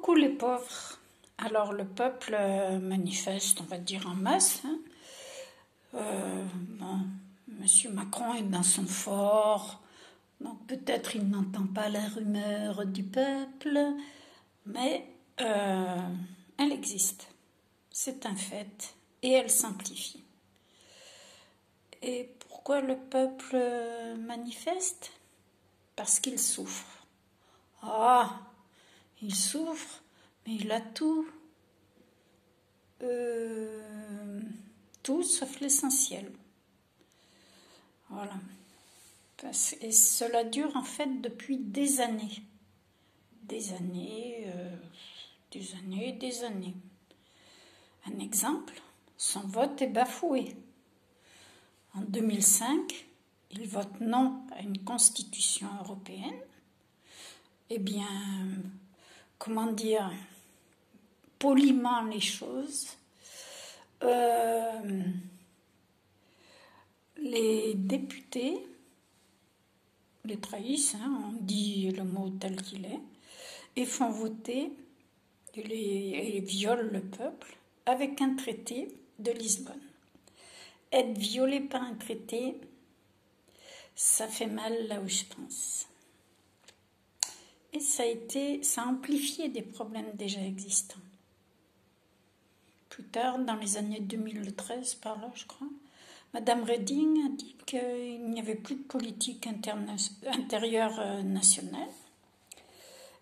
Coucou les pauvres. Alors le peuple manifeste, on va dire en masse. Bon, Monsieur Macron est dans son fort, donc peut-être il n'entend pas la rumeur du peuple, mais elle existe. C'est un fait et elle s'amplifie. Et pourquoi le peuple manifeste? Parce qu'il souffre. Ah, il souffre, mais il a tout. Tout sauf l'essentiel. Voilà. Et cela dure en fait depuis des années. Des années. Un exemple, son vote est bafoué. En 2005, il vote non à une constitution européenne. Eh bien, comment dire, poliment les choses, les députés les trahissent, on dit le mot tel qu'il est, et font voter et violent le peuple avec un traité de Lisbonne. Être violé par un traité, ça fait mal là où je pense. Et ça a amplifié des problèmes déjà existants. Plus tard, dans les années 2013, par là, je crois, Madame Reding a dit qu'il n'y avait plus de politique intérieure nationale.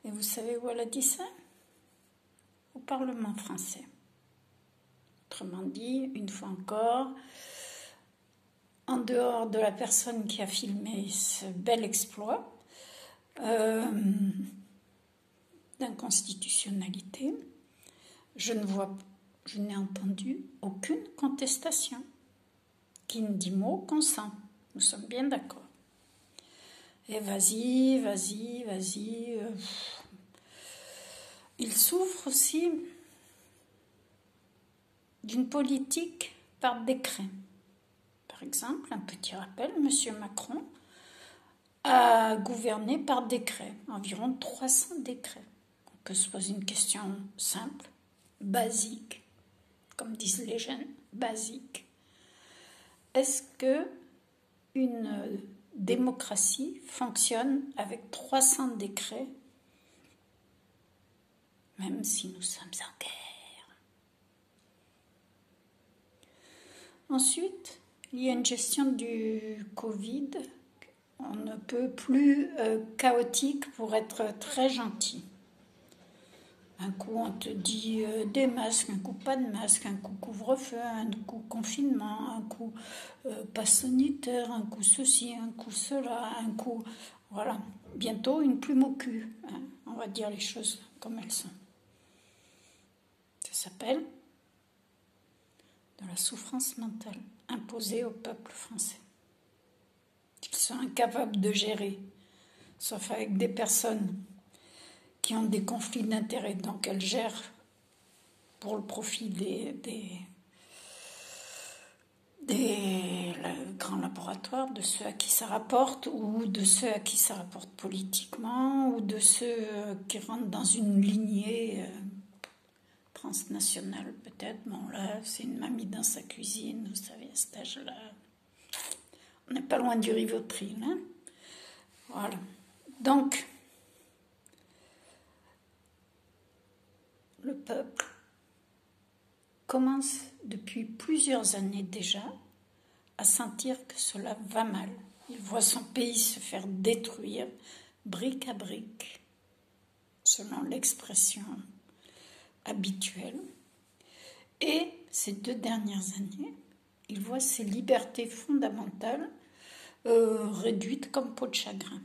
Et vous savez où elle a dit ça? Au Parlement français. Autrement dit, une fois encore, en dehors de la personne qui a filmé ce bel exploit d'inconstitutionnalité, je n'ai entendu aucune contestation. Qui ne dit mot consent. Nous sommes bien d'accord. Et vas-y. Il souffre aussi d'une politique par décret. Par exemple, un petit rappel, M. Macron a gouverné par décret, environ 300 décrets. On peut se poser une question simple, basique, comme disent les jeunes, basique. Est-ce que une démocratie fonctionne avec 300 décrets, même si nous sommes en guerre? Ensuite, il y a une gestion du Covid. On ne peut plus chaotique pour être très gentil. Un coup, on te dit des masques, un coup, pas de masque, un coup, couvre-feu, un coup, confinement, un coup, passe sanitaire, un coup, ceci, un coup, cela, un coup... Voilà. Bientôt, une plume au cul. Hein. On va dire les choses comme elles sont. Ça s'appelle de la souffrance mentale imposée au peuple français. Ils sont incapables de gérer, sauf avec des personnes qui ont des conflits d'intérêts, donc elles gèrent pour le profit des grands laboratoires, de ceux à qui ça rapporte, ou de ceux à qui ça rapporte politiquement, ou de ceux qui rentrent dans une lignée transnationale peut-être. Bon là, c'est une mamie dans sa cuisine, vous savez, à cet âge-là. On n'est pas loin du Rivotril, hein. Voilà. Donc, le peuple commence depuis plusieurs années déjà à sentir que cela va mal. Il voit son pays se faire détruire brique à brique, selon l'expression habituelle. Et ces 2 dernières années, il voit ses libertés fondamentales réduites comme peau de chagrin.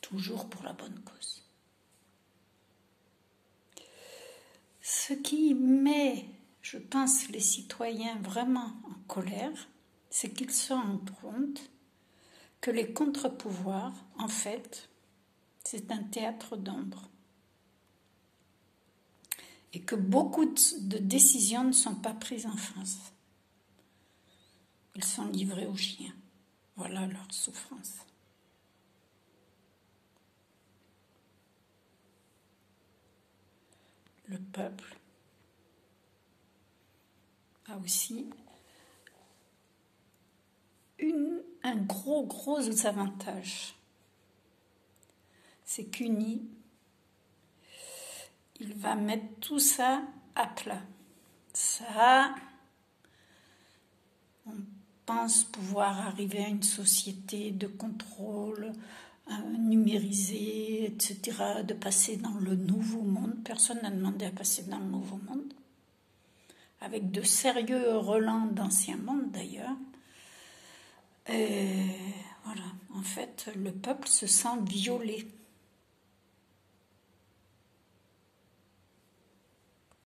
Toujours pour la bonne cause. Ce qui met, je pense, les citoyens vraiment en colère, c'est qu'ils se rendent compte que les contre-pouvoirs, en fait, c'est un théâtre d'ombre. Et que beaucoup de décisions ne sont pas prises en France. Ils sont livrés aux chiens. Voilà leur souffrance. peuple a aussi un gros avantage. C'est qu'uni, il va mettre tout ça à plat. Ça, on pense pouvoir arriver à une société de contrôle numérisée, etc., de passer dans le nouveau monde. Personne n'a demandé à passer dans le nouveau monde, avec de sérieux relents d'ancien monde d'ailleurs. Et voilà, en fait, le peuple se sent violé.